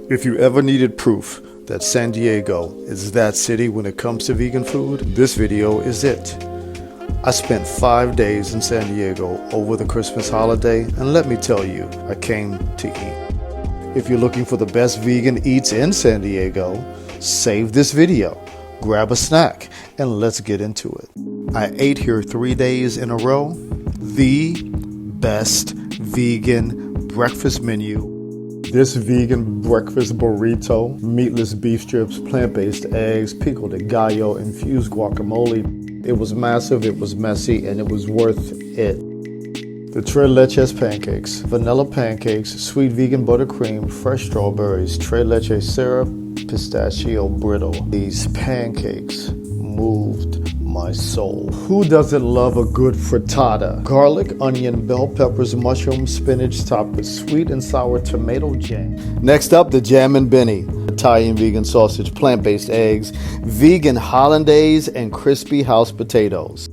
If you ever needed proof that San Diego is that city when it comes to vegan food, this video is it. I spent 5 days in San Diego over the Christmas holiday, and let me tell you, I came to eat. If you're looking for the best vegan eats in San Diego, save this video, grab a snack, and let's get into it. I ate here 3 days in a row. The best vegan breakfast menu. This vegan breakfast burrito, meatless beef strips, plant-based eggs, pico de gallo, infused guacamole. It was massive, it was messy, and it was worth it. The tres leches pancakes, vanilla pancakes, sweet vegan buttercream, fresh strawberries, tres leche syrup, pistachio brittle. These pancakes moved my soul. Who doesn't love a good frittata? Garlic, onion, bell peppers, mushrooms, spinach topped with sweet and sour tomato jam. Next up, the Jammin Bennie. Italian vegan sausage, plant-based eggs, vegan hollandaise, and crispy house potatoes.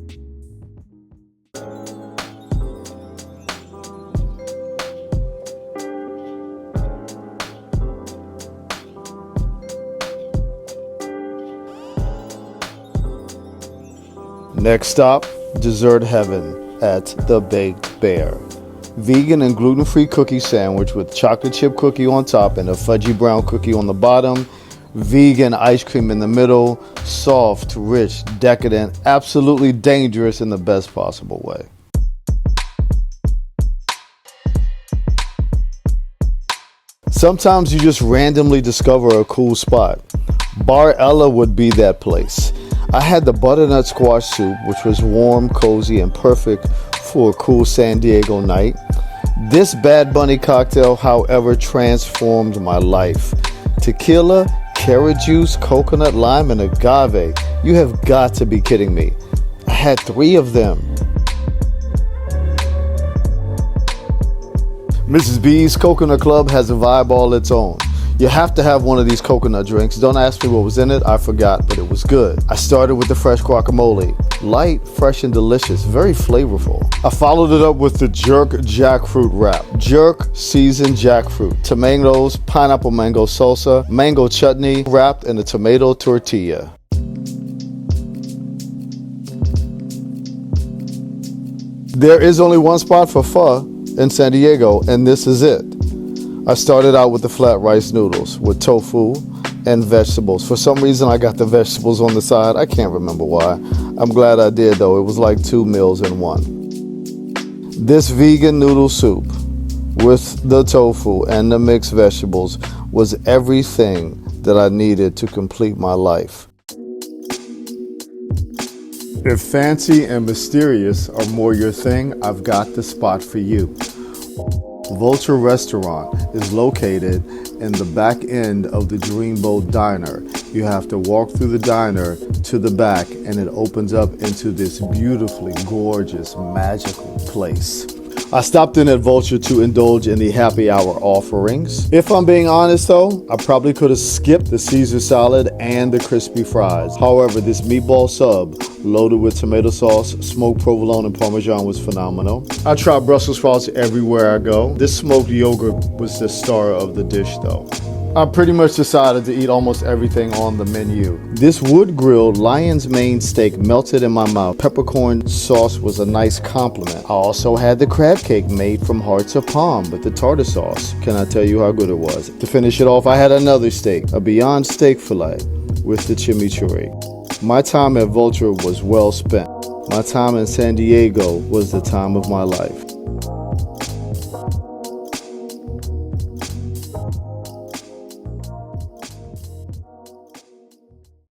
Next stop, dessert heaven at the Baked Bear. Vegan and gluten-free cookie sandwich with chocolate chip cookie on top and a fudgy brown cookie on the bottom. Vegan ice cream in the middle. Soft, rich, decadent, absolutely dangerous in the best possible way. Sometimes you just randomly discover a cool spot. Bar Ella would be that place. I had the butternut squash soup, which was warm, cozy, and perfect for a cool San Diego night. This Bad Bunny cocktail, however, transformed my life. Tequila, carrot juice, coconut, lime, and agave. You have got to be kidding me. I had 3 of them. Mrs. B's Coconut Club has a vibe all its own. You have to have one of these coconut drinks. Don't ask me what was in it, I forgot, but it was good. I started with the fresh guacamole. Light, fresh, and delicious, very flavorful. I followed it up with the jerk jackfruit wrap. Jerk seasoned jackfruit, tomatoes, pineapple mango salsa, mango chutney, wrapped in a tomato tortilla. There is only one spot for pho in San Diego, and this is it. I started out with the flat rice noodles with tofu and vegetables. For some reason, I got the vegetables on the side. I can't remember why. I'm glad I did, though. It was like 2 meals in one. This vegan noodle soup with the tofu and the mixed vegetables was everything that I needed to complete my life. If fancy and mysterious are more your thing, I've got the spot for you. Vulture Restaurant is located in the back end of the Dreamboat Diner. You have to walk through the diner to the back, and it opens up into this beautifully gorgeous, magical place. I stopped in at Vulture to indulge in the happy hour offerings. If I'm being honest though, I probably could have skipped the Caesar salad and the crispy fries. However, this meatball sub loaded with tomato sauce, smoked provolone, and parmesan was phenomenal. I try Brussels sprouts everywhere I go. This smoked yogurt was the star of the dish though. I pretty much decided to eat almost everything on the menu. This wood-grilled lion's mane steak melted in my mouth. Peppercorn sauce was a nice compliment. I also had the crab cake made from hearts of palm with the tartar sauce. Can I tell you how good it was? To finish it off, I had another steak, a Beyond steak fillet with the chimichurri. My time at Vulture was well spent. My time in San Diego was the time of my life.